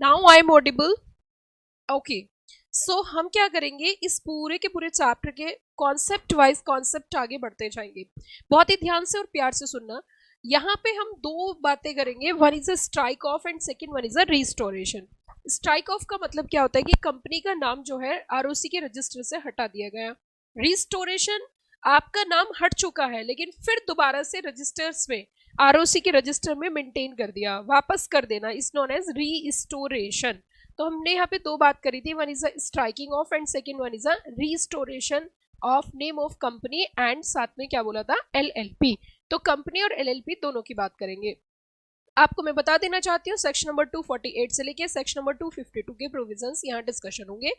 Now I am audible. Okay, so हम क्या करेंगे, इस पूरे के पूरे चैप्टर के कॉन्सेप्ट वाइज कॉन्सेप्ट आगे बढ़ते जाएंगे। बहुत ही ध्यान से और प्यार से सुनना। यहाँ पे हम दो बातें करेंगे, one is a strike off and second one is a restoration. Strike off का मतलब क्या होता है कि कंपनी का नाम जो है आरओसी के रजिस्टर से हटा दिया गया। रिस्टोरेशन, आपका नाम हट चुका है लेकिन फिर दोबारा से रजिस्टर्स में, आरओसी के रजिस्टर में मेंटेन कर दिया, वापस कर देना, इज नोन एज रीस्टोरेशन। तो हमने यहाँ पे दो बात करी थी, one is a striking off and second one is a restoration of name of company, and साथ में क्या बोला था, एलएलपी। तो कंपनी और एलएलपी दोनों की बात करेंगे। आपको मैं बता देना चाहती हूँ सेक्शन नंबर 248 से लेके सेक्शन नंबर 252 के प्रोविजंस यहाँ डिस्कशन होंगे।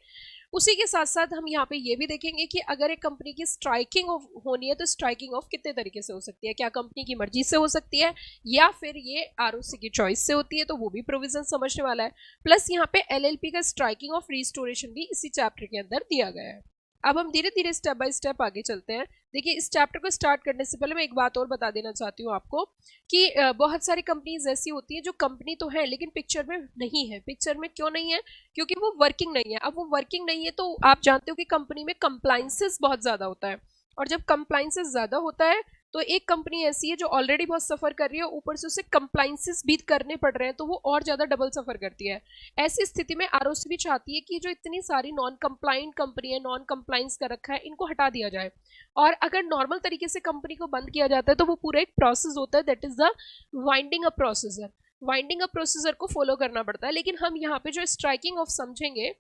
उसी के साथ साथ हम यहाँ पे ये भी देखेंगे कि अगर एक कंपनी की स्ट्राइकिंग ऑफ होनी है तो स्ट्राइकिंग ऑफ कितने तरीके से हो सकती है, क्या कंपनी की मर्जी से हो सकती है या फिर ये आरओसी की चॉइस से होती है, तो वो भी प्रोविजन समझने वाला है। प्लस यहाँ पे एलएलपी का स्ट्राइकिंग ऑफ रिस्टोरेशन भी इसी चैप्टर के अंदर दिया गया है। अब हम धीरे धीरे स्टेप बाय स्टेप आगे चलते हैं। देखिए, इस चैप्टर को स्टार्ट करने से पहले मैं एक बात और बता देना चाहती हूँ आपको कि बहुत सारी कंपनीज ऐसी होती हैं जो कंपनी तो है लेकिन पिक्चर में नहीं है। पिक्चर में क्यों नहीं है? क्योंकि वो वर्किंग नहीं है। अब वो वर्किंग नहीं है तो आप जानते हो कि कंपनी में कंप्लाइंसेस बहुत ज़्यादा होता है, और जब कंप्लाइंसेस ज़्यादा होता है तो एक कंपनी ऐसी है जो ऑलरेडी बहुत सफ़र कर रही है, ऊपर से उसे कंप्लाइंसेस भी करने पड़ रहे हैं, तो वो और ज़्यादा डबल सफ़र करती है। ऐसी स्थिति में आरओसी भी चाहती है कि जो इतनी सारी नॉन कंप्लाइंट कंपनी है, नॉन कंप्लाइंस कर रखा है, इनको हटा दिया जाए। और अगर नॉर्मल तरीके से कंपनी को बंद किया जाता है तो वो पूरा एक प्रोसेस होता है, that is the winding up procedure. Winding up procedure को फॉलो करना पड़ता है। लेकिन हम यहाँ पे जो स्ट्राइकिंग ऑफ समझेंगे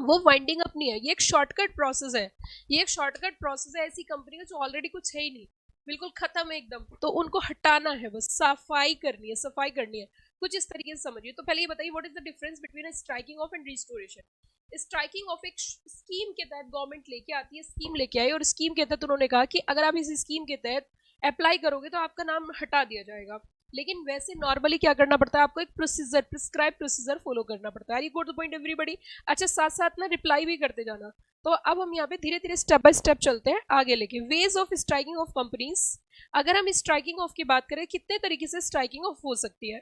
वो वाइंडिंग अप नहीं है, ये एक शॉर्टकट प्रोसेस है। ये एक शॉर्टकट प्रोसेस है ऐसी कंपनी का जो ऑलरेडी कुछ है ही नहीं, बिल्कुल खत्म है एकदम, तो उनको हटाना है, बस सफाई करनी है, सफाई करनी है। कुछ इस तरीके से समझिए। तो पहले ये बताइए, what is the difference between striking off and restoration. Striking off एक स्कीम के तहत गवर्नमेंट लेके आती है, स्कीम लेके आई और स्कीम के तहत उन्होंने कहा कि अगर आप इस स्कीम के तहत अप्लाई करोगे तो आपका नाम हटा दिया जाएगा। लेकिन वैसे नॉर्मली क्या करना पड़ता है, आपको एक प्रोसीजर, प्रिस्क्राइब प्रोसीजर फॉलो करना पड़ता है। You got the point everybody? अच्छा, साथ साथ ना रिप्लाई भी करते जाना। तो अब हम यहाँ पे धीरे धीरे स्टेप बाय स्टेप चलते हैं आगे लेके। Ways of striking of companies. अगर हम स्ट्राइकिंग ऑफ की बात करें, कितने तरीके से स्ट्राइकिंग ऑफ हो सकती है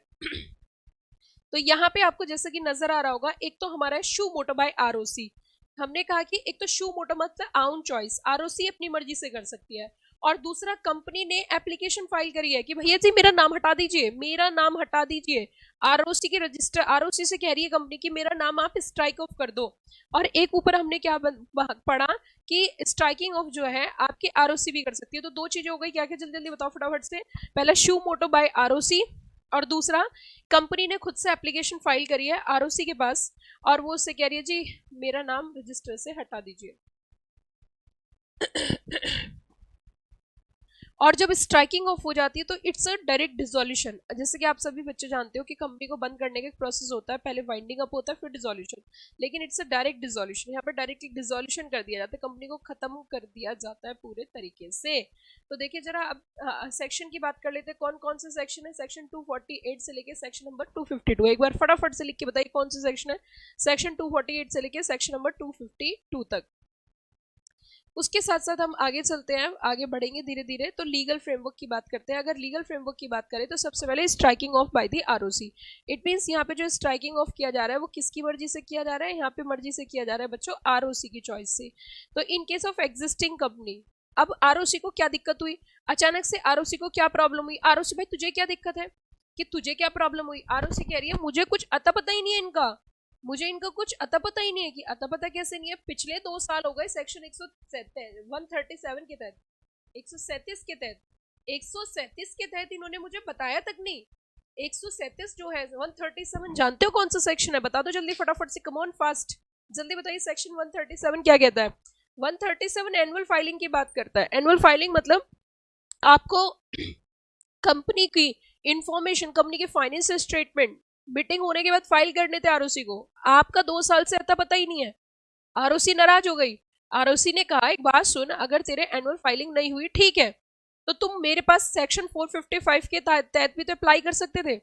तो यहाँ पे आपको जैसे कि नजर आ रहा होगा, एक तो हमारा है शू मोटो बाय आरओसी। हमने कहा कि एक तो शू मोटो मतलब आउन चॉइस, आरओसी अपनी मर्जी से कर सकती है, और दूसरा कंपनी ने एप्लीकेशन फाइल करी है कि भैया जी मेरा नाम हटा दीजिए, मेरा नाम हटा दीजिए। आरओसी के रजिस्टर, आरओसी से कह रही है कंपनी कि मेरा नाम आप स्ट्राइक ऑफ कर दो। और एक ऊपर हमने क्या पढ़ा कि स्ट्राइकिंग ऑफ जो है आपकी आरओसी भी कर सकती है। तो दो चीजें हो गई, क्या क्या जल्दी जल्दी बताओ फटाफट से। पहला शू मोटो बाय आरओसी, और दूसरा कंपनी ने खुद से एप्लीकेशन फाइल करी है आरओसी के पास और वो उससे कह रही है जी मेरा नाम रजिस्टर से हटा दीजिए। और जब स्ट्राइकिंग ऑफ हो जाती है तो इट्स अ डायरेक्ट डिसोल्यूशन। जैसे कि आप सभी बच्चे जानते हो कि कंपनी को बंद करने का एक प्रोसेस होता है, पहले वाइंडिंग अप होता है फिर डिसोल्यूशन, लेकिन इट्स अ डायरेक्ट डिसोल्यूशन। यहाँ पर डायरेक्टली डिसोल्यूशन कर दिया जाता है, कंपनी को खत्म कर दिया जाता है पूरे तरीके से। तो देखिए जरा अब सेक्शन की बात कर लेते हैं, कौन कौन से सेक्शन है। सेक्शन 248 से लेके सेक्शन नंबर 252, एक बार फटाफट से लिख के बताइए कौन सा सेक्शन है। सेक्शन 248 से लेके सेक्शन नंबर 252 तक। उसके साथ साथ हम आगे चलते हैं, आगे बढ़ेंगे धीरे धीरे। तो लीगल फ्रेमवर्क की बात करते हैं। अगर लीगल फ्रेमवर्क की बात करें तो सबसे पहले striking off by the ROC. It means यहाँ पे जो स्ट्राइकिंग ऑफ किया जा रहा है वो किसकी मर्जी से किया जा रहा है, यहाँ पे मर्जी से किया जा रहा है बच्चों, आरओसी की चॉइस से। तो in case of existing company, अब आरओसी को क्या दिक्कत हुई, अचानक से आरओसी को क्या प्रॉब्लम हुई, आरओसी भाई तुझे क्या दिक्कत है, कि तुझे क्या प्रॉब्लम हुई। आरओसी कह रही है मुझे कुछ अता पता ही नहीं है इनका, मुझे इनका कुछ अता पता ही नहीं है। कि अता पता कैसे नहीं है, पिछले 2 साल हो गए सेक्शन 137 के तहत, 137 के तहत, 137 के तहत इन्होंने मुझे बताया तक नहीं। 137 जो है, 137 जानते हो कौन सा सेक्शन है, बता दो जल्दी फटाफट से, कम ऑन फास्ट जल्दी बताइए। सेक्शन 137 क्या कहता है? 137 एनुअल फाइलिंग की बात करता है। एनुअल फाइलिंग मतलब आपको कंपनी की इंफॉर्मेशन, कंपनी के फाइनेंशियल स्टेटमेंट मीटिंग होने के बाद फाइल करने थे आरओसी को। आपका 2 साल से अता पता ही नहीं है। आरओसी नाराज हो गई। आरओसी ने कहा एक बात सुन, अगर तेरे एनुअल फाइलिंग नहीं हुई ठीक है तो तुम मेरे पास सेक्शन 455 के तहत भी तो अप्लाई कर सकते थे।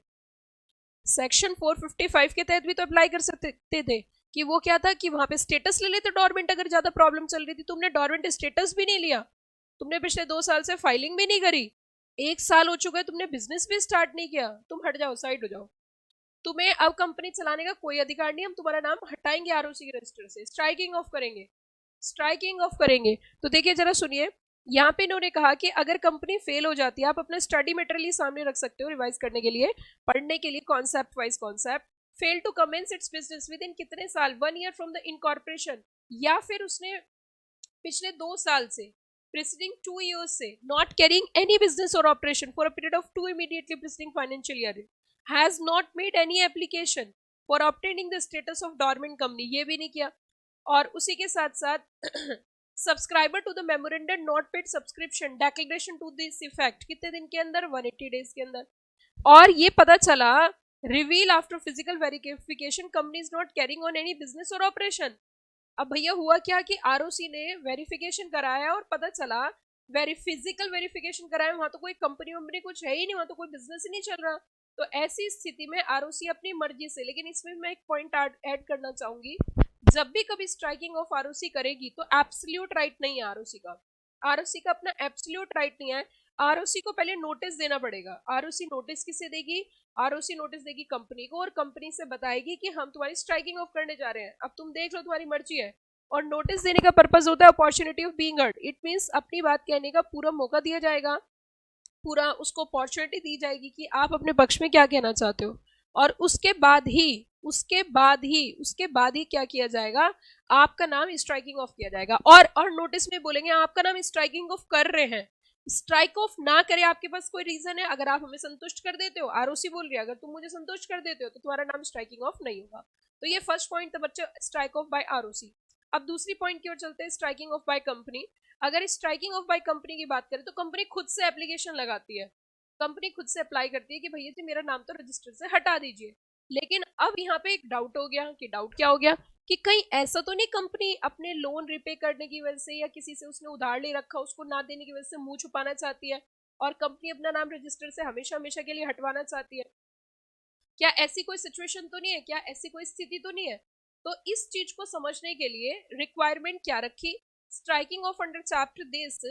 सेक्शन 455 के तहत भी तो अप्लाई कर सकते थे। कि वो क्या था कि वहां पे स्टेटस ले लेते डोरमेंट, अगर ज्यादा प्रॉब्लम चल रही थी। तुमने डोरमेंट स्टेटस भी नहीं लिया, तुमने पिछले 2 साल से फाइलिंग भी नहीं करी, 1 साल हो चुका है तुमने बिजनेस भी स्टार्ट नहीं किया, तुम हट जाओ, साइड हो जाओ। तुम्हें अब कंपनी चलाने का कोई अधिकार नहीं, हम तुम्हारा नाम हटाएंगे आरओसी के रजिस्टर से, स्ट्राइकिंग ऑफ करेंगे, स्ट्राइकिंग ऑफ करेंगे। तो देखिए जरा सुनिए, यहाँ पे इन्होंने कहा कि अगर कंपनी फेल हो जाती है, आप अपना स्टडी मटेरियल सामने रख सकते हो रिवाइज करने के लिए, पढ़ने के लिए, concept wise concept. Fail to commence its business within कितने साल, 1 ईयर फ्रॉम द इनकॉर्पोरेशन, या फिर उसने पिछले 2 साल से, प्रीसीडिंग 2 years से, नॉट कैरिंग एनी बिजनेस और operation for a period of 2 immediately preceding financial year, has not made any application for obtaining the status of dormant company, ये भी नहीं किया। और उसी के साथ साथ subscriber to the memorandum not paid subscription declaration to this effect, कितने दिन के अंदर, 180 डेज के अंदर। और ये पता चला, reveal after physical verification company is not carrying on any business और ऑपरेशन। अब भैया हुआ क्या कि आरओसी ने वेरिफिकेशन कराया और पता चला, फिजिकल वेरिफिकेशन कराया, वहां तो कोई कंपनी वंपनी कुछ है ही नहीं, वहां तो कोई बिजनेस ही नहीं चल रहा। तो ऐसी स्थिति में आरओसी अपनी मर्जी से, लेकिन इसमें मैं एक पॉइंट ऐड करना चाहूंगी, जब भी कभी स्ट्राइकिंग ऑफ आरओसी करेगी तो एब्सोल्यूट राइट नहीं है आरओसी का, आरओसी का अपना एब्सोल्यूट राइट नहीं है। आरओसी को पहले नोटिस देना पड़ेगा। आरओसी नोटिस किसे देगी, आरओसी नोटिस देगी कंपनी को, और कंपनी से बताएगी कि हम तुम्हारी स्ट्राइकिंग ऑफ करने जा रहे हैं, अब तुम देख लो, तुम्हारी मर्जी है। और नोटिस देने का पर्पस होता है opportunity of being heard, it means अपनी बात कहने का पूरा मौका दिया जाएगा, पूरा उसको अपॉर्चुनिटी दी जाएगी कि आप अपने पक्ष में क्या कहना चाहते हो। और उसके बाद ही क्या किया जाएगा, आपका नाम स्ट्राइकिंग ऑफ किया जाएगा। और नोटिस में बोलेंगे आपका नाम स्ट्राइकिंग ऑफ कर रहे हैं, स्ट्राइक ऑफ ना करे, आपके पास कोई रीजन है, अगर आप हमें संतुष्ट कर देते हो, आरओसी बोल रही है अगर तुम मुझे संतुष्ट कर देते हो तो तुम्हारा नाम स्ट्राइकिंग ऑफ नहीं होगा। तो ये फर्स्ट पॉइंट था बच्चे, स्ट्राइक ऑफ बाय आरओसी। अब दूसरी पॉइंट की ओर चलते हैं, स्ट्राइकिंग ऑफ बाय कंपनी। अगर स्ट्राइकिंग ऑफ बाय कंपनी की बात करें तो कंपनी खुद से एप्लीकेशन लगाती है, कंपनी खुद से अप्लाई करती है कि भैया जी मेरा नाम तो रजिस्टर से हटा दीजिए। लेकिन अब यहाँ पे एक डाउट हो गया, कि डाउट क्या हो गया, कि कहीं ऐसा तो नहीं कंपनी अपने लोन रिपे करने की वजह से, या किसी से उसने उधार ले रखा उसको ना देने की वजह से मुंह छुपाना चाहती है, और कंपनी अपना नाम रजिस्टर से हमेशा हमेशा के लिए हटवाना चाहती है। क्या ऐसी कोई सिचुएशन तो नहीं है, क्या ऐसी कोई स्थिति तो नहीं है। तो इस चीज को समझने के लिए रिक्वायरमेंट क्या रखी, striking off under chapter this,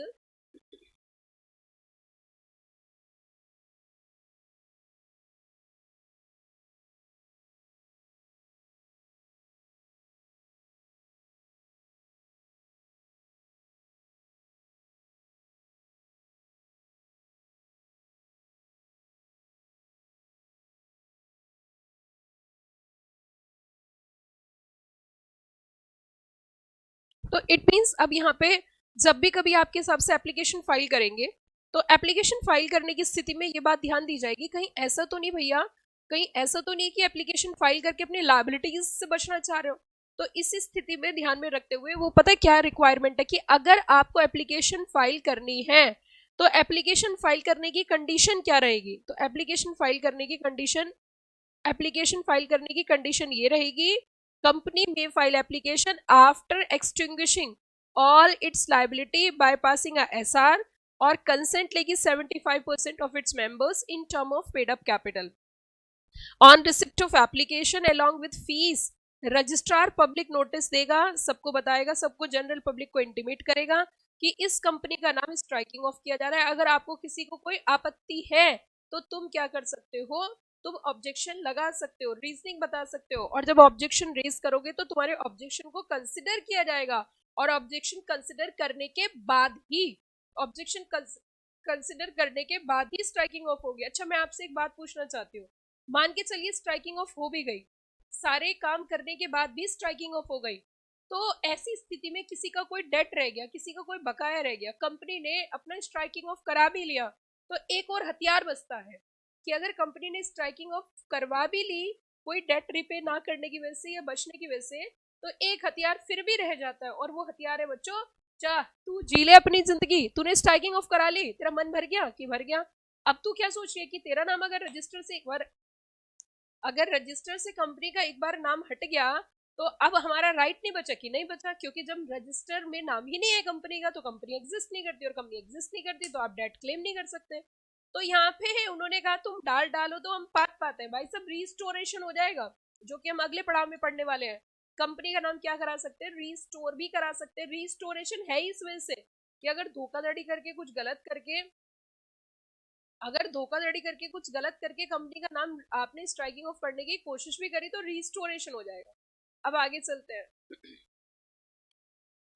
तो इट मीन्स अब यहाँ पे जब भी कभी आपके हिसाब से एप्लीकेशन फाइल करेंगे, तो एप्लीकेशन फाइल करने की स्थिति में ये बात ध्यान दी जाएगी, कहीं ऐसा तो नहीं भैया, कहीं ऐसा तो नहीं कि एप्लीकेशन फाइल करके अपनी लायबिलिटीज से बचना चाह रहे हो। तो इस स्थिति में ध्यान में रखते हुए वो पता है क्या रिक्वायरमेंट है, कि अगर आपको एप्लीकेशन फाइल करनी है तो एप्लीकेशन फाइल करने की कंडीशन क्या रहेगी। तो एप्लीकेशन फाइल करने की कंडीशन ये रहेगी, कंपनी में file application after extinguishing all it's liability by passing a SR, और कंसेंट लेगी 75% of its members in term of paid up capital. On receipt of application along with fees, registrar public notice देगा, सबको बताएगा, सबको general public को intimate करेगा कि इस कंपनी का नाम स्ट्राइकिंग ऑफ किया जा रहा है। अगर आपको किसी को कोई आपत्ति है तो तुम क्या कर सकते हो, तुम ऑब्जेक्शन लगा सकते हो, रीजनिंग बता सकते हो, और जब ऑब्जेक्शन रेज करोगे तो तुम्हारे ऑब्जेक्शन को कंसिडर किया जाएगा, और ऑब्जेक्शन कंसिडर करने के बाद ही, ऑब्जेक्शन कंसिडर करने के बाद ही स्ट्राइकिंग ऑफ होगी। अच्छा मैं आपसे एक बात पूछना चाहती हूँ, मान के चलिए स्ट्राइकिंग ऑफ हो भी गई, सारे काम करने के बाद भी स्ट्राइकिंग ऑफ हो गई, तो ऐसी स्थिति में किसी का कोई डेट रह गया, किसी का कोई बकाया रह गया, कंपनी ने अपना स्ट्राइकिंग ऑफ करा भी लिया, तो एक और हथियार बचता है कि अगर कंपनी ने स्ट्राइकिंग ऑफ करवा भी ली कोई डेट रिपे ना करने की वजह से या बचने की वजह से, तो एक हथियार फिर भी रह जाता है, और वो हथियार है बच्चों, चाह तू जी ले अपनी जिंदगी, तूने स्ट्राइकिंग ऑफ करा ली, तेरा मन भर गया कि भर गया। अब तू क्या सोच रही है कि तेरा नाम अगर रजिस्टर से एक बार, अगर रजिस्टर से कंपनी का एक बार नाम हट गया तो अब हमारा राइट नहीं बचा, कि नहीं बचा, क्योंकि जब रजिस्टर में नाम ही नहीं है कंपनी का तो कंपनी एग्जिस्ट नहीं करती, और कंपनी एग्जिस्ट नहीं करती तो आप डेट क्लेम नहीं कर सकते। तो यहाँ पे है उन्होंने कहा तुम डालो तो हम पात पाते हैं भाई, सब रिस्टोरेशन हो जाएगा, जो कि हम अगले पड़ाव में पढ़ने वाले हैं। कंपनी का नाम क्या करा सकते हैं, रिस्टोर भी करा सकते हैं। रिस्टोरेशन है इस वजह से कि अगर धोखाधड़ी करके कुछ गलत करके अगर धोखाधड़ी करके कुछ गलत करके कंपनी का नाम आपने स्ट्राइकिंग ऑफ करने की कोशिश भी करी तो रिस्टोरेशन हो जाएगा। अब आगे चलते हैं।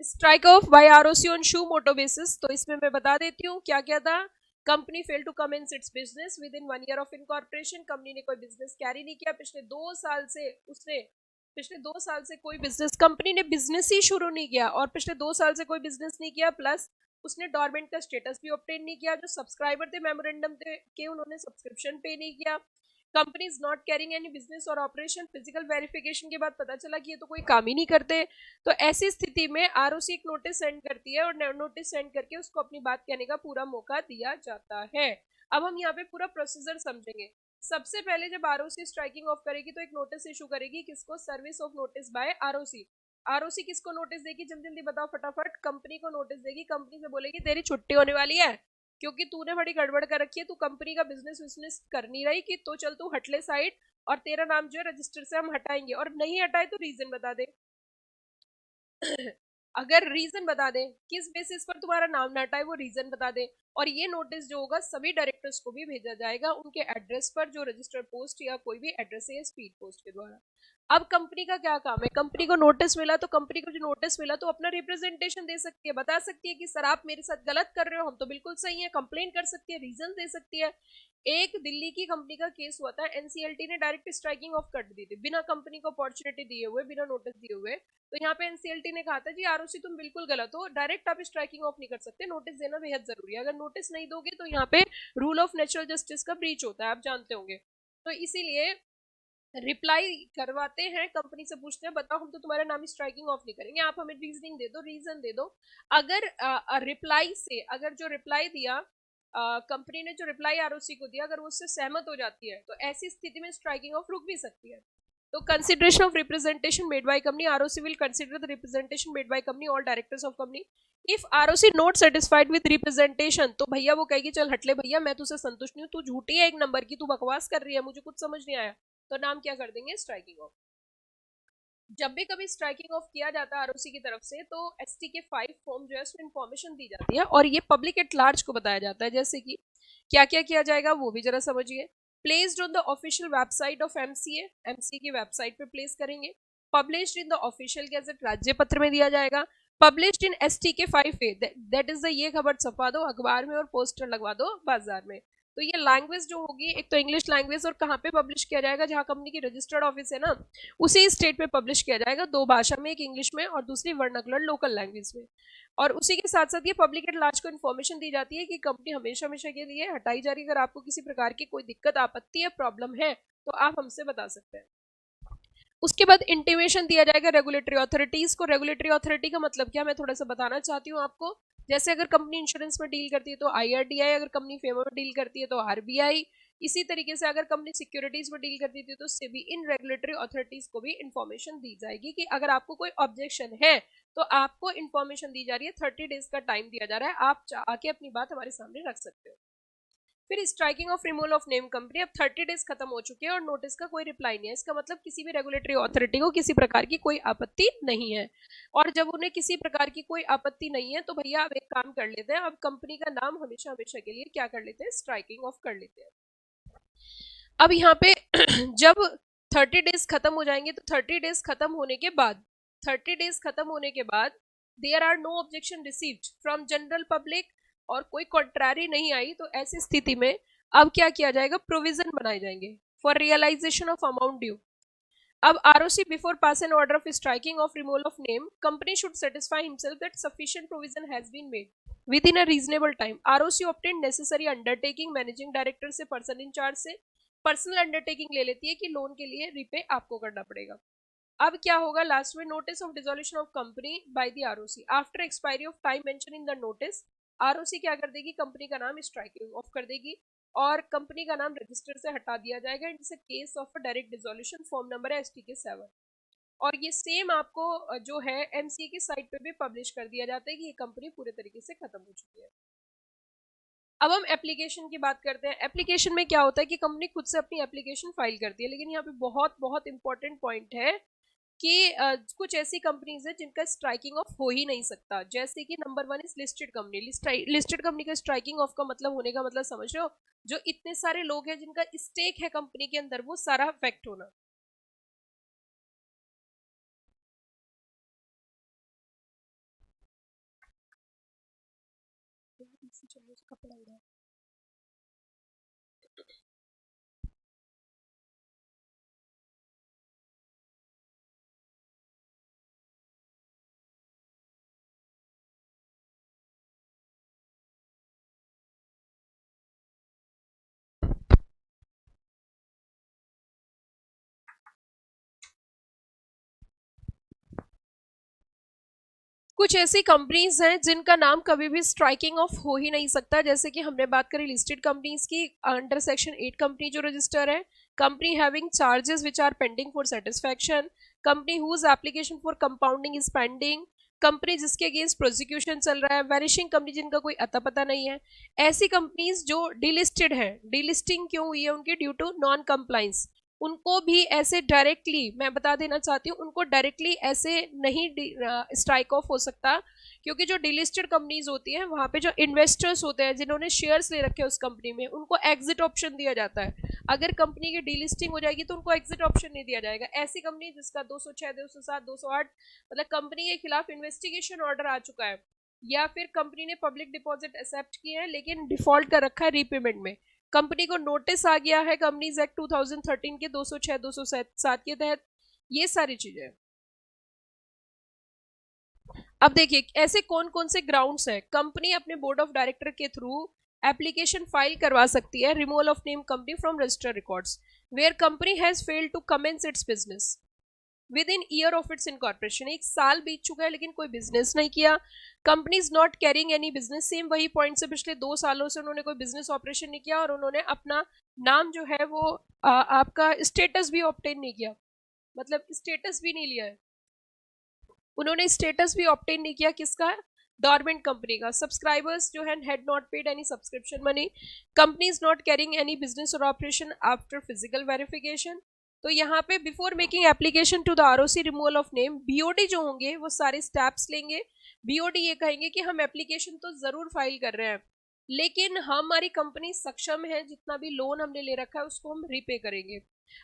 Strike off by ROC on suo motu basis, तो इसमें मैं बता देती हूँ क्या क्या था। Company fail to commence its business within 1 year of incorporation, company ने कोई बिजनेस कैरी नहीं किया पिछले 2 साल से, उसने पिछले 2 साल से कोई बिजनेस, कंपनी ने बिजनेस ही शुरू नहीं किया और पिछले 2 साल से कोई बिजनेस नहीं किया, प्लस उसने डॉर्मेंट का स्टेटस भी ऑब्टेन नहीं किया, जो सब्सक्राइबर थे मेमोरेंडम के उन्होंने सब्सक्रिप्शन पे नहीं किया, company is not carrying any business और ऑपरेशन, फिजिकल वेरिफिकेशन के बाद पता चला कि ये तो कोई काम ही नहीं करते। तो ऐसी स्थिति में आरओसी एक नोटिस सेंड करती है और नोटिस सेंड करके उसको अपनी बात कहने का पूरा मौका दिया जाता है। अब हम यहाँ पे पूरा प्रोसीजर समझेंगे। सबसे पहले जब आरओसी स्ट्राइकिंग ऑफ करेगी तो एक नोटिस इशू करेगी, किसको, service of notice bye ROC. ROC किसको नोटिस देगी, जल्दी जल्दी बताओ फटाफट, कंपनी को नोटिस देगी, कंपनी से बोलेगी तेरी छुट्टी होने वाली है क्योंकि तूने बड़ी गड़बड़ कर रखी है, तू कंपनी का बिजनेस कर नहीं रही, कि तो चल तू हटले साइड और तेरा नाम जो है रजिस्टर से हम हटाएंगे, और नहीं हटाए तो रीजन बता दे। अगर रीजन बता दे किस बेसिस पर तुम्हारा नाम ना हटाए, वो रीजन बता दे। और ये नोटिस जो होगा सभी डायरेक्टर्स को भी भेजा जाएगा उनके एड्रेस पर, जो रजिस्टर्ड पोस्ट या कोई भी एड्रेस है स्पीड पोस्ट के द्वारा। अब कंपनी का क्या काम है, कंपनी को नोटिस मिला तो कंपनी को जो नोटिस मिला तो अपना रिप्रेजेंटेशन दे सकती है, बता सकती है कि सर आप मेरे साथ गलत कर रहे हो, हम तो बिल्कुल सही है, कंप्लेन कर सकती है, रीजन दे सकती है। एक दिल्ली की कंपनी का केस हुआ था, एनसीएलटी ने डायरेक्ट स्ट्राइकिंग ऑफ कर दी थी बिना कंपनी को अपॉर्चुनिटी दिए हुए, बिना नोटिस दिए हुए। तो यहाँ पे एनसीएलटी ने कहा था जी आरओसी तुम बिल्कुल गलत हो, डायरेक्ट आप स्ट्राइकिंग ऑफ नहीं कर सकते, नोटिस देना बेहद जरूरी है, अगर नोटिस नहीं दोगे तो यहाँ पे रूल ऑफ नेचुरल जस्टिस का ब्रीच होता है, आप जानते होंगे। तो इसीलिए रिप्लाई करवाते हैं, कंपनी से पूछते हैं बताओ हम तो तुम्हारा नाम स्ट्राइकिंग ऑफ नहीं करेंगे, आप हमें रीजनिंग दे दो, रीजन दे दो। अगर रिप्लाई से, अगर जो रिप्लाई दिया कंपनी ने, जो रिप्लाई आरओसी को दिया, अगर वो उससे सहमत हो जाती है तो ऐसी स्थिति में स्ट्राइकिंग ऑफ रुक भी सकती है। तो consideration of representation made by company, ROC will consider the representation made by company all directors of company. If ROC not satisfied with representation, तो भैया वो कहेगी चल हटले भैया मैं तुझसे संतुष्ट नहीं हूँ, तू झूठी है एक नंबर की, तू बकवास कर रही है, मुझे कुछ समझ नहीं आया, तो नाम क्या कर देंगे, स्ट्राइकिंग ऑफ। जब भी कभी स्ट्राइकिंग ऑफ किया जाता है आरओसी की तरफ से तो एसटी के 5 फॉर्म जो है उसमें इंफॉर्मेशन दी जाती है और ये पब्लिक एट लार्ज को बताया जाता है, जैसे कि क्या क्या किया जाएगा वो भी जरा समझिए। Placed on the official website of MCA, MCA की वेबसाइट पे प्लेस करेंगे। Published in the official gazette, राज्य पत्र में दिया जाएगा। पब्लिश्ड इन एसटी के 5A, दैट इज द, ये खबर छपा दो अखबार में और पोस्टर लगवा दो बाजार में। तो ये लैंग्वेज जो होगी, एक तो इंग्लिश लैंग्वेज, और कहाँ पे पब्लिश किया जाएगा, जहाँ कंपनी की रजिस्टर्ड ऑफिस है ना उसी स्टेट पे पब्लिश किया जाएगा, 2 भाषा में, एक इंग्लिश में और दूसरी वर्नाकुलर लोकल लैंग्वेज में। और उसी के साथ साथ ये पब्लिक एट लार्ज को इन्फॉर्मेशन दी जाती है कि कंपनी हमेशा हमेशा के लिए हटाई जा रही है, अगर आपको किसी प्रकार की कोई दिक्कत आपत्ति या प्रॉब्लम है तो आप हमसे बता सकते हैं। उसके बाद इंटीमेशन दिया जाएगा रेगुलेटरी अथॉरिटीज को। रेगुलेटरी अथॉरिटी का मतलब क्या, मैं थोड़ा सा बताना चाहती हूँ आपको। जैसे अगर कंपनी इंश्योरेंस में डील करती है तो आईआरडीआई, अगर कंपनी फेमा में डील करती है तो आरबीआई, इसी तरीके से अगर कंपनी सिक्योरिटीज में डील करती थी तो सेबी, इन रेगुलेटरी अथॉरिटीज को भी इंफॉर्मेशन दी जाएगी कि अगर आपको कोई ऑब्जेक्शन है तो आपको इंफॉर्मेशन दी जा रही है, 30 डेज का टाइम दिया जा रहा है, आप आके अपनी बात हमारे सामने रख सकते हो। फिर striking of removal of name company, अब 30 डेज खत्म हो चुके हैं और नोटिस का कोई रिप्लाई नहीं है, इसका मतलब किसी भी रेगुलेटरी अथॉरिटी को किसी प्रकार की कोई आपत्ति नहीं है। और जब उन्हें किसी प्रकार की कोई आपत्ति नहीं है तो भैया अब एक काम कर लेते हैं, अब कंपनी का नाम हमेशा हमेशा के लिए क्या कर लेते हैं, स्ट्राइकिंग ऑफ कर लेते हैं। अब यहाँ पे जब 30 डेज खत्म हो जाएंगे तो 30 डेज खत्म होने के बाद, 30 डेज खत्म होने के बाद there are no objection received from general public और कोई कॉन्ट्रारी नहीं आई, तो ऐसी स्थिति में अब क्या किया जाएगा, प्रोविजन बनाए जाएंगे for realisation of amount due. अब ROC before pass an order of striking of removal of name, company should satisfy himself that sufficient provision has been made within a reasonable time. ROC obtain necessary undertaking, managing director से, person in charge से personal undertaking ले लेती है कि loan के लिए repay आपको करना पड़ेगा। अब क्या होगा लास्ट में, notice of dissolution of company by the ROC after expiry of time mention in the notice, ROC क्या कर देगी, कंपनी का नाम स्ट्राइकिंग ऑफ कर देगी और कंपनी का नाम रजिस्टर से हटा दिया जाएगा। It's a case of direct dissolution, form number है STK 7। और ये सेम आपको जो है एमसीए की साइट पे भी पब्लिश कर दिया जाता है कि ये कंपनी पूरे तरीके से खत्म हो चुकी है। अब हम एप्लीकेशन की बात करते हैं। एप्लीकेशन में क्या होता है कि कंपनी खुद से अपनी एप्लीकेशन फाइल करती है, लेकिन यहाँ पे बहुत बहुत इंपॉर्टेंट पॉइंट है कि कुछ ऐसी कंपनीज है जिनका स्ट्राइकिंग ऑफ हो ही नहीं सकता, जैसे कि number 1 is listed company. Listed company का स्ट्राइकिंग ऑफ का मतलब होने का मतलब समझ रहे हो, जो इतने सारे लोग हैं जिनका स्टेक है कंपनी के अंदर, वो सारा अफेक्ट होना। कपड़ा उड़ा। कुछ ऐसी कंपनीज हैं जिनका नाम कभी भी स्ट्राइकिंग ऑफ हो ही नहीं सकता, जैसे कि हमने बात करी लिस्टेड कंपनीज की, अंडर सेक्शन 8 कंपनी जो रजिस्टर है, company having charges which are pending for satisfaction, company whose application for compounding is pending, company जिसके अगेंस्ट प्रोसिक्यूशन चल रहा है, वैनिशिंग कंपनी जिनका कोई अता पता नहीं है। ऐसी कंपनीज जो डिलिस्टेड है, डिलिस्टिंग क्यों हुई है उनकी, ड्यू टू नॉन कंप्लाइंस, उनको भी ऐसे डायरेक्टली मैं बता देना चाहती हूँ, उनको डायरेक्टली ऐसे नहीं स्ट्राइक ऑफ हो सकता, क्योंकि जो डिलिस्टेड कंपनीज होती हैं वहां पे जो इन्वेस्टर्स होते हैं जिन्होंने शेयर्स ले रखे हैं उस कंपनी में, उनको एग्जिट ऑप्शन दिया जाता है। अगर कंपनी की डीलिस्टिंग हो जाएगी तो उनको एग्जिट ऑप्शन नहीं दिया जाएगा। ऐसी कंपनी जिसका 206, 207, 208 मतलब कंपनी के खिलाफ इन्वेस्टिगेशन ऑर्डर आ चुका है, या फिर कंपनी ने पब्लिक डिपॉजिट एक्सेप्ट किए हैं लेकिन डिफॉल्ट कर रखा है रीपेमेंट में, कंपनी को नोटिस आ गया है कंपनीज एक्ट 2013 के 206, 207 के तहत, ये सारी चीजें। अब देखिए ऐसे कौन कौन से ग्राउंड्स हैं, कंपनी अपने बोर्ड ऑफ डायरेक्टर के थ्रू एप्लीकेशन फाइल करवा सकती है removal of name company from register records where company has failed to commence its business within year of its incorporation. एक साल बीत चुका है लेकिन कोई बिजनेस नहीं किया, company is not carrying any business, same वही पॉइंट से पिछले 2 सालों से उन्होंने कोई बिजनेस ऑपरेशन नहीं किया और उन्होंने अपना नाम जो है वो आपका स्टेटस भी ऑब्टेन नहीं किया, मतलब स्टेटस भी नहीं लिया है उन्होंने, स्टेटस भी ऑब्टेन नहीं किया किसका, डॉर्मेंट कंपनी का। सब्सक्राइबर्स जो है had not paid any subscription money, company is not carrying any business और ऑपरेशन आफ्टर फिजिकल वेरिफिकेशन। तो यहाँ पे before making application to the ROC removal of name, BOD जो होंगे वो सारे स्टेप्स लेंगे। बीओडी ये कहेंगे कि हम एप्लीकेशन तो जरूर फाइल कर रहे हैं लेकिन हमारी कंपनी सक्षम है, जितना भी लोन हमने ले रखा है उसको हम रीपे करेंगे।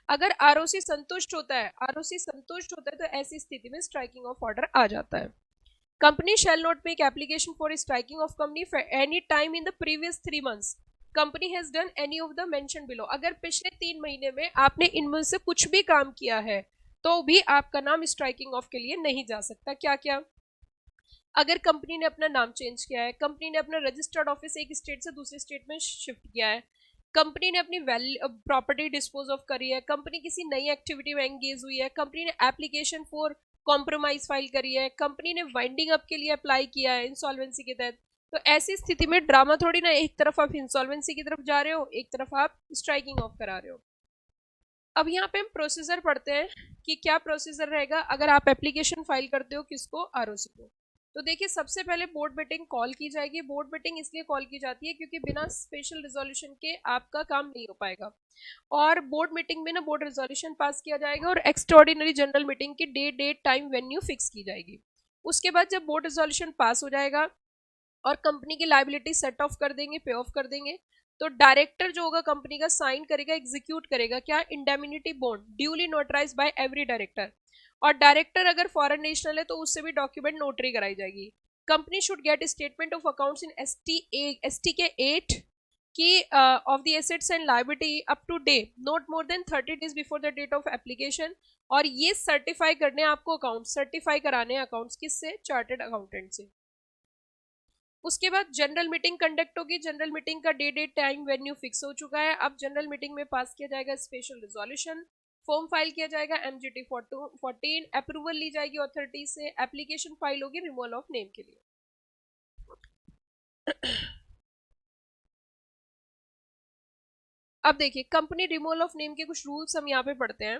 अगर आरओसी संतुष्ट होता है, आरओसी संतुष्ट होता है तो ऐसी स्थिति में स्ट्राइकिंग ऑफ ऑर्डर आ जाता है। Company shall not make application for striking off company for any time in the previous 3 months company has done any of the mention below. अगर पिछले 3 महीने में आपने इनमें से कुछ भी काम किया है तो भी आपका नाम स्ट्राइकिंग ऑफ के लिए नहीं जा सकता। क्या क्या, अगर कंपनी ने अपना नाम चेंज किया है, कंपनी ने अपना रजिस्टर्ड ऑफिस एक स्टेट से दूसरे स्टेट में शिफ्ट किया है, कंपनी ने अपनी प्रॉपर्टी डिस्पोज ऑफ करी है, कंपनी किसी नई एक्टिविटी में एंगेज हुई है, कंपनी ने एप्लीकेशन फॉर कॉम्प्रोमाइज फाइल करी है, कंपनी ने वाइंडिंग अप के लिए अप्लाई किया है इंसॉल्वेंसी के तहत, तो ऐसी स्थिति में ड्रामा थोड़ी ना, एक तरफ आप इंसॉल्वेंसी की तरफ जा रहे हो, एक तरफ आप स्ट्राइकिंग ऑफ करा रहे हो। अब यहाँ पे हम प्रोसीजर पढ़ते हैं कि क्या प्रोसीजर रहेगा अगर आप एप्लीकेशन फाइल करते हो किसको, आरओसी को। तो देखिए सबसे पहले बोर्ड मीटिंग कॉल की जाएगी। बोर्ड मीटिंग इसलिए कॉल की जाती है क्योंकि बिना स्पेशल रिजोल्यूशन के आपका काम नहीं हो पाएगा, और बोर्ड मीटिंग में ना बोर्ड रिजोल्यूशन पास किया जाएगा और एक्स्ट्राऑर्डिनरी जनरल मीटिंग की डेट टाइम वेन्यू फिक्स की जाएगी। उसके बाद जब बोर्ड रिजोल्यूशन पास हो जाएगा और कंपनी की लाइबिलिटी सेट ऑफ कर देंगे, पे ऑफ कर देंगे, तो डायरेक्टर जो होगा कंपनी का साइन करेगा, एग्जीक्यूट करेगा क्या, indemnity bond duly notarise by every director, और डायरेक्टर अगर फॉरेन नेशनल है तो उससे भी डॉक्यूमेंट नोटरी कराई जाएगी। Company should get statement of accounts in S T 8 की of the assets and liability up to date not more than 30 days before the date of application, और ये सर्टिफाई करने आपको अकाउंट सर्टिफाई कराने accounts किससे, chartered accountant से। उसके बाद जनरल मीटिंग कंडक्ट होगी। जनरल मीटिंग का डेट टाइम वेन्यू फिक्स हो चुका है। अब जनरल मीटिंग में पास किया जाएगा स्पेशल रिजोल्यूशन, फॉर्म फाइल किया जाएगा MGT 14, अप्रूवल ली जाएगी अथॉरिटी से, एप्लीकेशन फाइल होगी रिमूवल ऑफ नेम के लिए। अब देखिए कंपनी रिमूवल ऑफ नेम के कुछ रूल्स हम यहाँ पे पढ़ते हैं।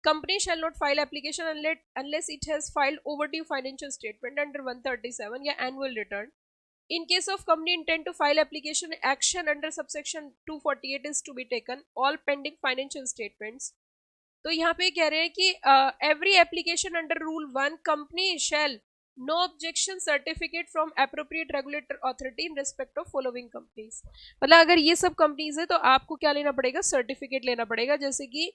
Company shall not file application unless it has filed overdue financial statement under 137 या annual return. In case of company intend to file application, action under subsection 248 is to be taken. All pending financial statements. तो यहाँ पे कह रहे हैं कि every application under rule 1 company shall no objection certificate from appropriate regulator authority in respect of following companies. मतलब अगर ये सब कंपनीज है तो आपको क्या लेना पड़ेगा, सर्टिफिकेट लेना पड़ेगा। जैसे कि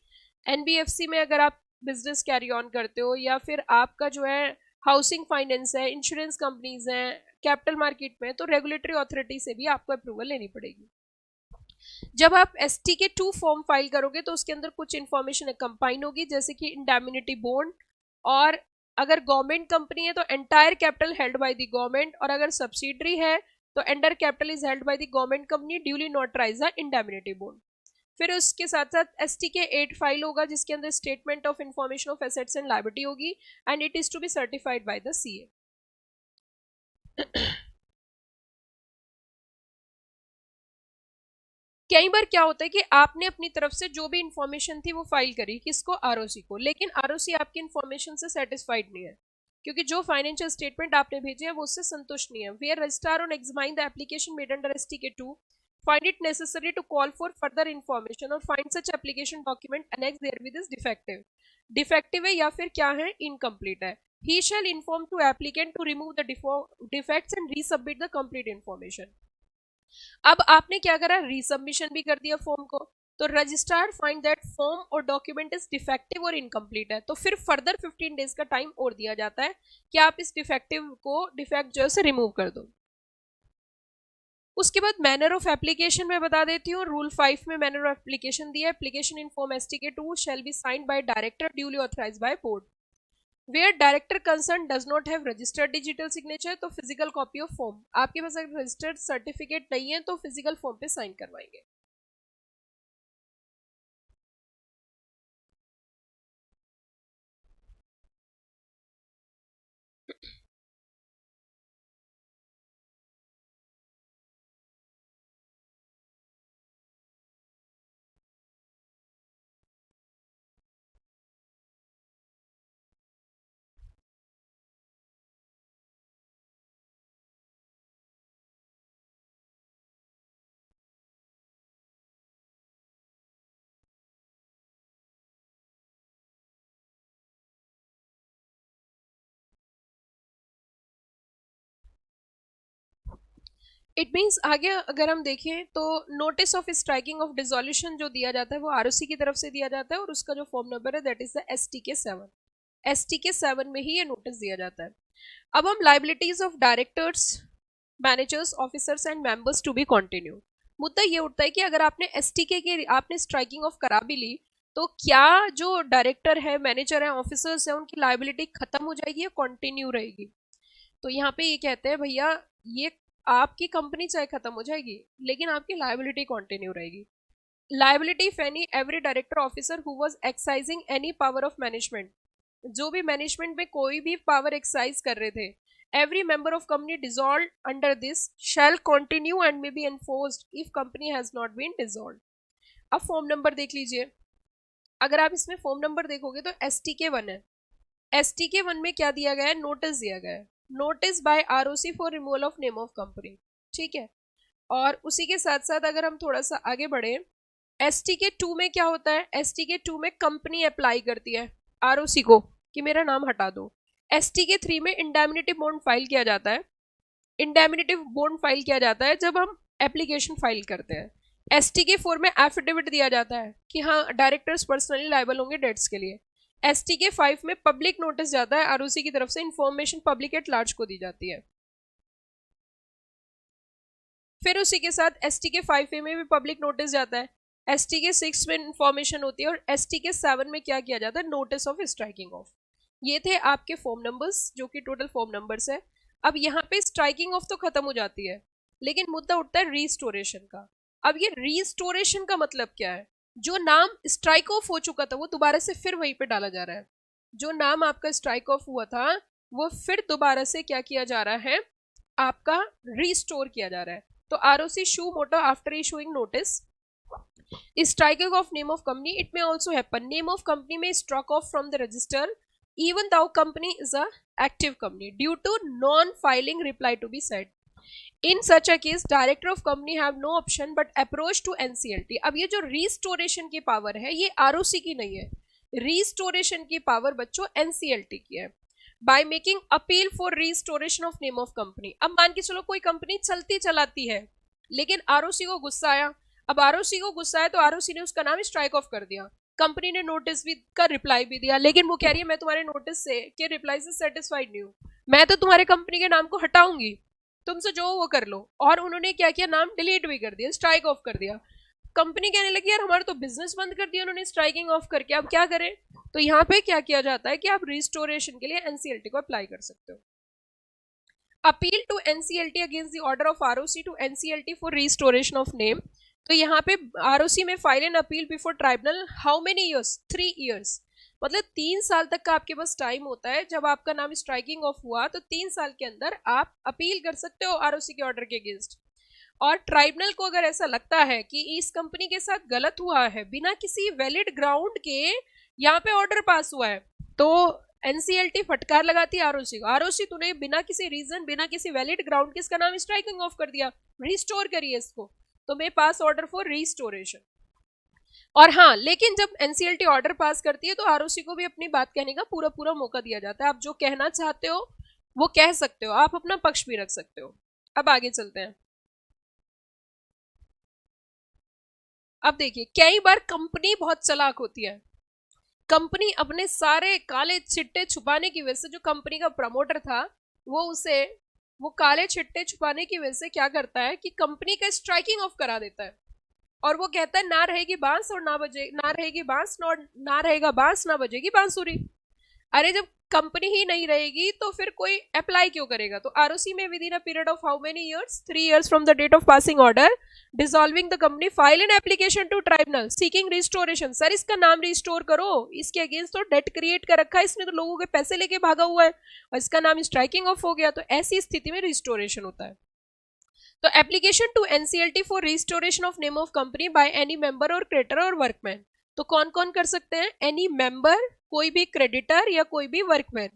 एनबीएफसी में अगर आप बिजनेस कैरी ऑन करते हो, या फिर आपका जो है हाउसिंग फाइनेंस है, इंश्योरेंस कंपनीज हैं, कैपिटल मार्केट में, तो रेगुलेटरी अथॉरिटी से भी आपको अप्रूवल लेनी पड़ेगी। जब आप STK2 फॉर्म फाइल करोगे तो उसके अंदर कुछ इंफॉर्मेशन कंबाइन होगी, जैसे कि इंडेमिनिटी बॉन्ड, और अगर गवर्नमेंट कंपनी है तो entire capital held by the government, और अगर सब्सिडरी है तो entire capital is held by the government company duly notarise the indemnity bond. फिर उसके साथ साथ STK8 फाइल होगा जिसके अंदर statement of information of assets and liability होगी, and it is to be certified by the CA। कई बार क्या होता है कि आपने अपनी तरफ से जो भी इंफॉर्मेशन थी वो फाइल करी किसको, ROC को, लेकिन ROC आपकी इंफॉर्मेशन से सेटिस्फाइड नहीं है, क्योंकि जो फाइनेंशियल स्टेटमेंट आपने भेजे हैं वो उससे संतुष्ट नहीं है। Where registrar on examine the application made under STK2 find it necessary to call for further information or find such application document annexed therewith is defective है या फिर क्या है, incomplete है, he shall inform to applicant to remove the defects and resubmit the complete information। अब आपने क्या करा, रीसबमिशन भी कर दिया फॉर्म को, तो रजिस्ट्रार फाइंड दैट फॉर्म और डॉक्यूमेंट इज डिफेक्टिव और इनकम्प्लीट है, तो फिर फर्दर 15 डेज का टाइम और दिया जाता है कि आप इस डिफेक्ट जो है रिमूव कर दो। उसके बाद मैनर ऑफ एप्लीकेशन में बता देती हूँ। रूल 5 में मैनर ऑफ एप्लीकेशन दिया है, application in form STK2 shall be signed by director duly authorised by board. Where director concern does not have registered digital signature, तो फिजिकल कॉपी ऑफ फॉर्म, आपके पास अगर रजिस्टर्ड सर्टिफिकेट नहीं है तो physical form पे साइन करवाएंगे। It means आगे अगर हम देखें तो notice of striking of dissolution जो दिया जाता है वो ROC की तरफ से दिया जाता है, और उसका जो फॉर्म नंबर है that is the STK7। STK7 में ही ये नोटिस दिया जाता है। अब हम liabilities of directors, managers, officers and members to be continue. मुद्दा ये उठता है कि अगर आपने STK के आपने स्ट्राइकिंग ऑफ करा भी ली तो क्या जो डायरेक्टर है, मैनेजर है, ऑफिसर्स है, उनकी लाइबिलिटी खत्म हो जाएगी या कंटिन्यू रहेगी। तो यहाँ पे ये कहते हैं भैया ये आपकी कंपनी चाहे खत्म हो जाएगी लेकिन आपकी लायबिलिटी कंटिन्यू रहेगी। Liability if any every director officer who was exercising any power of management, जो भी मैनेजमेंट में कोई भी पावर एक्साइज कर रहे थे, every member of company dissolve under this shall continue and may be enforced if company has not been dissolve. अब form number देख लीजिए, अगर आप इसमें फॉर्म नंबर देखोगे तो STK1 है। STK1 में क्या दिया गया है, नोटिस दिया गया है, notice bye ROC for removal of name of company, ठीक है। और उसी के साथ साथ अगर हम थोड़ा सा आगे बढ़े, STK2 में क्या होता है, STK2 में कंपनी अप्लाई करती है ROC को कि मेरा नाम हटा दो। STK3 में इंडेमिनिटी बॉन्ड फाइल किया जाता है, इंडेमिनिटी बॉन्ड फाइल किया जाता है जब हम एप्लीकेशन फाइल करते हैं। STK4 में एफिडेविट दिया जाता है कि हाँ डायरेक्टर्स पर्सनली लायबल होंगे डेट्स के लिए। STK5 में पब्लिक नोटिस जाता है ROC की तरफ से, इंफॉर्मेशन पब्लिक एट लार्ज को दी जाती है। फिर उसी के साथ STK5A में भी पब्लिक नोटिस जाता है, STK6 में इंफॉर्मेशन होती है, और STK7 में क्या किया जाता है, नोटिस ऑफ स्ट्राइकिंग ऑफ। ये थे आपके फॉर्म नंबर्स जो कि टोटल फॉर्म नंबर्स है। अब यहाँ पे स्ट्राइकिंग ऑफ तो खत्म हो जाती है लेकिन मुद्दा उठता है रीस्टोरेशन का। अब ये रीस्टोरेशन का मतलब क्या है, जो नाम स्ट्राइक ऑफ हो चुका था वो दोबारा से फिर वहीं पे डाला जा रहा है। जो नाम आपका स्ट्राइक ऑफ हुआ था वो फिर दोबारा से क्या किया जा रहा है, आपका रीस्टोर किया जा रहा है। तो ROC suo motu after issuing notice striking of name of company, it may also happen name of company may struck off from the register even though company is a active company due to non-filing reply to be said. In such a case, director of company have no option but approach to NCLT। अब ये जो restoration की power है ये ROC की नहीं है, restoration की पावर बच्चों एनसीएलटी की है, by making appeal for restoration of name of company. अब मान के चलो कोई कंपनी चलती चलाती है, लेकिन आरओसी को गुस्सा आया। अब आरओसी को गुस्सा आया तो आरओसी ने उसका नाम स्ट्राइक ऑफ कर दिया। कंपनी ने नोटिस भी का रिप्लाई भी दिया, लेकिन वो कह रही है मैं तुम्हारे नोटिस से के रिप्लाई से सेटिस्फाइड नहीं हूँ, मैं तो तुम्हारे कंपनी के नाम को हटाऊंगी, तुमसे जो वो कर लो। और उन्होंने क्या किया, नाम डिलीट भी कर दिया, स्ट्राइक ऑफ कर दिया। कंपनी कहने लगी यार हमारा तो बिजनेस बंद कर दिया उन्होंने स्ट्राइकिंग ऑफ करके, अब क्या करें। तो यहाँ पे क्या किया जाता है कि आप रिस्टोरेशन के लिए एनसीएलटी को अप्लाई कर सकते हो। Appeal to NCLT against the order of ROC to NCLT for restoration of name. तो यहाँ पे आरओसी में file an appeal before tribunal, how many years, 3 years, मतलब 3 साल तक का आपके पास टाइम होता है। जब आपका नाम स्ट्राइकिंग ऑफ हुआ तो 3 साल के अंदर आप अपील कर सकते हो आरओसी के ऑर्डर के अगेंस्ट। और ट्राइब्यूनल को अगर ऐसा लगता है कि इस कंपनी के साथ गलत हुआ है, बिना किसी वैलिड ग्राउंड के यहाँ पे ऑर्डर पास हुआ है, तो एनसीएलटी फटकार लगाती है आरओसी को, आरओसी तूने बिना किसी रीजन, बिना किसी वैलिड ग्राउंड के इसका नाम स्ट्राइकिंग ऑफ कर दिया, रिस्टोर करिए इसको, तो मैं पास ऑर्डर फॉर रिस्टोरेशन। और हाँ, लेकिन जब एनसीएलटी ऑर्डर पास करती है तो आरओसी को भी अपनी बात कहने का पूरा पूरा मौका दिया जाता है। आप जो कहना चाहते हो वो कह सकते हो, आप अपना पक्ष भी रख सकते हो। अब आगे चलते हैं। अब देखिए, कई बार कंपनी बहुत चालाक होती है, कंपनी अपने सारे काले छिट्टे छुपाने की वजह से, जो कंपनी का प्रमोटर था वो काले छिट्टे छुपाने की वजह से क्या करता है कि कंपनी का स्ट्राइकिंग ऑफ करा देता है। और वो कहता है ना रहेगी बांस और ना रहेगी बांस, ना रहेगा बांस ना बजेगी बांसुरी। अरे जब कंपनी ही नहीं रहेगी तो फिर कोई अप्लाई क्यों करेगा। तो आरओसी में within a period of how many years, 3 years from the date of passing order dissolving the company, file an application to tribunal seeking restoration. Sir इसका नाम रिस्टोर करो, इसके अगेंस्ट तो डेट क्रिएट कर रखा है, इसने तो लोगों के पैसे लेके भागा हुआ है और इसका नाम स्ट्राइकिंग ऑफ हो गया, तो ऐसी स्थिति में रिस्टोरेशन होता है। तो application to NCLT for restoration of name of company by any member और क्रेडिटर और वर्कमैन। तो कौन कौन कर सकते हैं, एनी मेंबर, कोई भी क्रेडिटर या कोई भी वर्कमैन।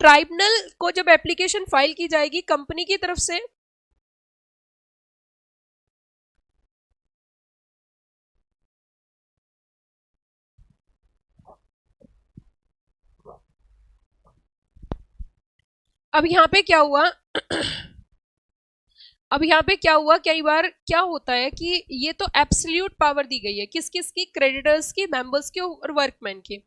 ट्राइब्यूनल को जब एप्लीकेशन फाइल की जाएगी कंपनी की तरफ से, अब यहाँ पे क्या हुआ अब यहाँ पे क्या हुआ, कई बार क्या होता है कि ये तो एब्सोल्यूट पावर दी गई है किस किस की, क्रेडिटर्स की, मेंबर्स की और वर्कमैन की।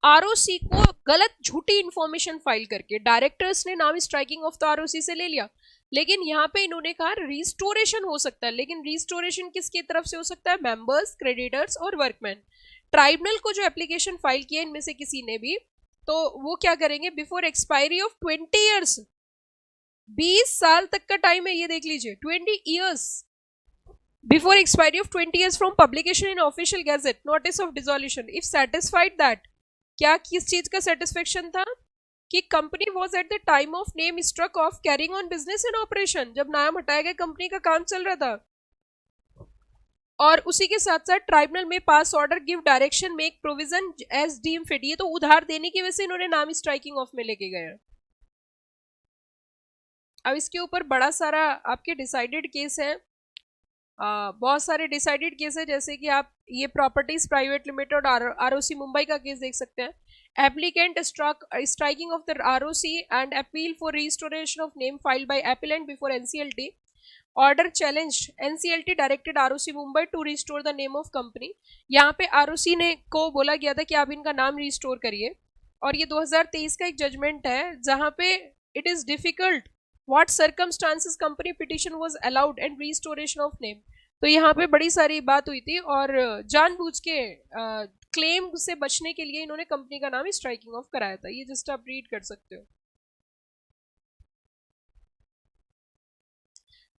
आरओसी को गलत झूठी इंफॉर्मेशन फाइल करके डायरेक्टर्स ने नाम स्ट्राइकिंग ऑफ द आरओसी से ले लिया, लेकिन यहाँ पे इन्होंने कहा रिस्टोरेशन हो सकता है, लेकिन रिस्टोरेशन किसकी तरफ से हो सकता है, मेंबर्स, क्रेडिटर्स और वर्कमैन। ट्राइब्यूनल को जो एप्लीकेशन फाइल किया इनमें से किसी ने भी, तो वो क्या करेंगे, बिफोर एक्सपायरी ऑफ 20 ईयर्स, 20 साल तक का टाइम है ये देख लीजिए, 20 years before expiry of 20 years from publication in official gazette notice of dissolution, if satisfied that, क्या किस चीज का सेटिस्फेक्शन था कि company was at the time of name struck off carrying on business and operation, जब नाम हटाया गया कंपनी का काम चल रहा था। और उसी के साथ साथ ट्राइब्यूनल में pass order give direction make provision as deem fit, ये तो उधार देने की वजह से इन्होंने नाम स्ट्राइकिंग ऑफ में लेके गए। अब इसके ऊपर बड़ा सारा आपके डिसाइडेड केस है, बहुत सारे डिसाइडेड केस है, जैसे कि आप ये properties private limited ROC Mumbai का केस देख सकते हैं। Applicant striking off the ROC and appeal for restoration of name filed by applicant before NCLT, order challenge NCLT directed ROC Mumbai to restore the name of company. यहाँ पे ROC ने को बोला गया था कि आप इनका नाम रिस्टोर करिए, और ये 2023 का एक जजमेंट है जहाँ पे it is difficult what circumstances company petition was allowed and restoration of name. तो यहाँ पे बड़ी सारी बात हुई थी और जानबूझ के क्लेम से बचने के लिए इन्होंने कंपनी का नाम स्ट्राइकिंग ऑफ कराया था, ये जस्ट आप रीड कर सकते हो।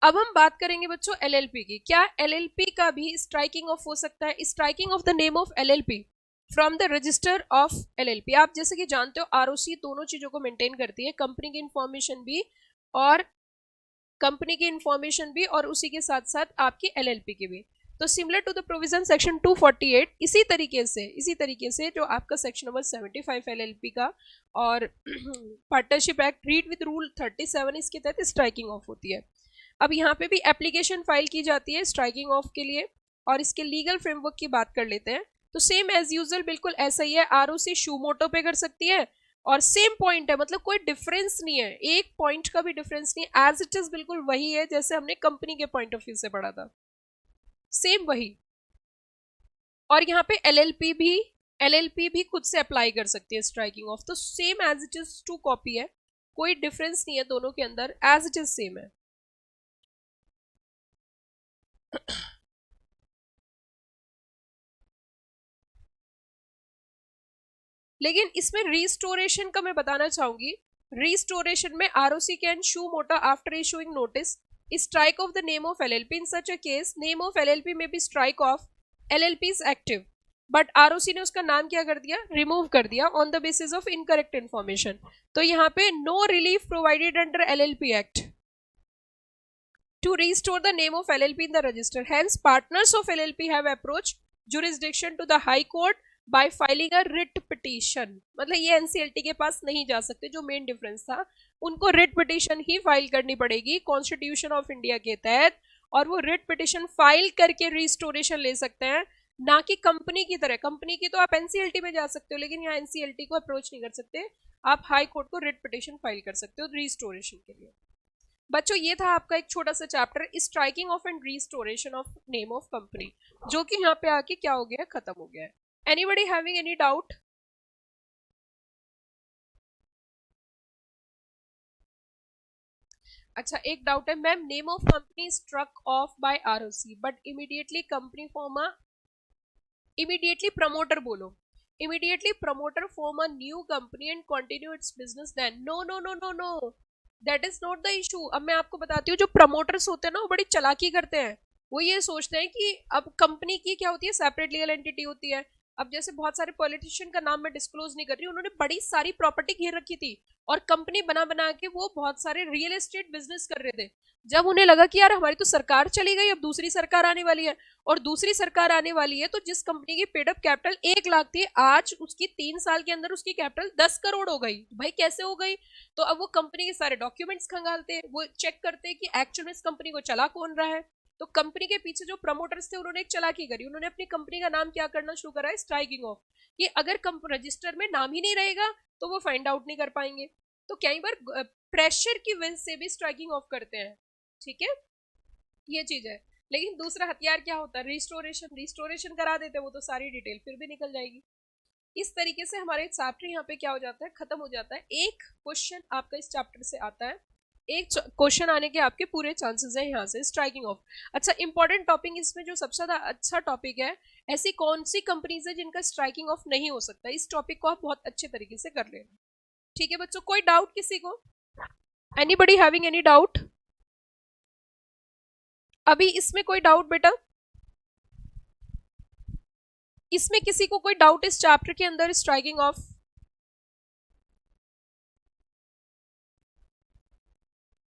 अब हम बात करेंगे बच्चों एलएलपी की। क्या एलएलपी का भी स्ट्राइकिंग ऑफ हो सकता है, striking off the name of LLP from the register of LLP. आप जैसे कि जानते हो आरओसी दोनों चीजों को मेंटेन करती है, कंपनी की इंफॉर्मेशन भी और उसी के साथ साथ आपकी एलएलपी की भी। तो similar to the provision section 248, इसी तरीके से जो आपका सेक्शन नंबर 75 एलएलपी का और partnership act read with rule 37, इसके तहत स्ट्राइकिंग ऑफ होती है। अब यहाँ पे भी एप्लीकेशन फाइल की जाती है स्ट्राइकिंग ऑफ के लिए, और इसके लीगल फ्रेमवर्क की बात कर लेते हैं। तो सेम एज यूजुअल बिल्कुल ऐसा ही है, आरओसी शूमोटो पे कर सकती है और सेम पॉइंट है, मतलब कोई डिफरेंस नहीं है, एक पॉइंट का भी डिफरेंस नहीं है, एज इट इज बिल्कुल वही है जैसे हमने कंपनी के पॉइंट ऑफ व्यू से पढ़ा था, सेम वही। और यहाँ पे एलएलपी भी खुद से अप्लाई कर सकती है स्ट्राइकिंग ऑफ, तो same as it is to copy है, कोई डिफरेंस नहीं है दोनों के अंदर, एज इट इज सेम है। लेकिन इसमें रिस्टोरेशन का मैं बताना चाहूंगी, रिस्टोरेशन में ROC can suo motu after issuing notice strike off the name of LLP, in such a case name of LLP may be strike off, LLP is active but ROC ने उसका नाम क्या कर दिया, रिमूव कर दिया on the basis of incorrect information. तो यहाँ पे no relief provided under LLP act to restore the name of LLP in the register. Hence, partners of LLP have approached jurisdiction to the High Court by filing a writ petition. मतलब ये NCLT के पास नहीं जा सकते, जो main difference था, उनको writ petition ही file करनी पड़ेगी कॉन्स्टिट्यूशन ऑफ इंडिया के तहत, और वो रिट पिटिशन फाइल करके रिस्टोरेशन ले सकते हैं, ना कि कंपनी की तरह। कंपनी की तो आप एनसीएलटी में जा सकते हो, लेकिन यहाँ एनसीएलटी को अप्रोच नहीं कर सकते, आप हाई कोर्ट को रिट पिटिशन फाइल कर सकते हो रिस्टोरेशन के लिए। बच्चों ये था आपका एक छोटा सा chapter, striking off and restoration of name of company, जो कि यहाँ पे आके क्या हो गया है, खत्म हो गया है। Anybody having any doubt? अच्छा, एक डाउट है ma'am, name of company struck off by ROC but immediately company form a, immediately promoter बोलो, immediately promoter form a new company and continue its business then, no no no no no, that is not the issue. अब मैं आपको बताती हूँ, जो promoters होते हैं ना, वो बड़ी चालाकी करते हैं, वो ये सोचते हैं कि अब कंपनी की क्या होती है, सेपरेट लीगल एंटिटी होती है। अब जैसे बहुत सारे पॉलिटिशियन का नाम मैं डिस्क्लोज नहीं कर रही, उन्होंने बड़ी सारी प्रॉपर्टी घेर रखी थी और कंपनी बना बना के वो बहुत सारे रियल एस्टेट बिजनेस कर रहे थे। जब उन्हें लगा कि यार हमारी तो सरकार चली गई, अब दूसरी सरकार आने वाली है, और दूसरी सरकार आने वाली है, तो जिस कंपनी की पेड अप कैपिटल 1 लाख थी, आज उसकी 3 साल के अंदर उसकी कैपिटल 10 करोड़ हो गई। भाई कैसे हो गई? तो अब वो कंपनी के सारे डॉक्यूमेंट्स खंगालते हैं, वो चेक करते हैं कि एक्चुअल में इस कंपनी को चला कौन रहा है। तो कंपनी के पीछे जो प्रमोटर्स थे, उन्होंने एक चालाकी करी, उन्होंने अपनी कंपनी का नाम क्या करना शुरू करा है, स्ट्राइकिंग ऑफ, कि अगर रजिस्टर में नाम ही नहीं रहेगा तो वो फाइंड आउट नहीं कर पाएंगे। तो कई बार प्रेशर की वजह से भी स्ट्राइकिंग ऑफ करते हैं, ठीक है, ये चीज है। लेकिन दूसरा हथियार क्या होता है, रिस्टोरेशन, रिस्टोरेशन करा देते हैं, वो तो सारी डिटेल फिर भी निकल जाएगी। इस तरीके से हमारे चैप्टर यहाँ पे क्या हो जाता है, खत्म हो जाता है। एक क्वेश्चन आपका इस चैप्टर से आता है, एक क्वेश्चन आने के आपके पूरे चांसेस हैं यहाँ से, स्ट्राइकिंग ऑफ। अच्छा, इंपॉर्टेंट टॉपिक इसमें जो सबसे ज्यादा अच्छा टॉपिक है, ऐसी कौन सी कंपनीज है जिनका स्ट्राइकिंग ऑफ नहीं हो सकता, इस टॉपिक को आप बहुत अच्छे तरीके से कर लेना। ठीक है बच्चों, कोई डाउट किसी को? Anybody having any doubt? अभी इसमें कोई डाउट बेटा? इसमें किसी को कोई डाउट इस चैप्टर के अंदर स्ट्राइकिंग ऑफ?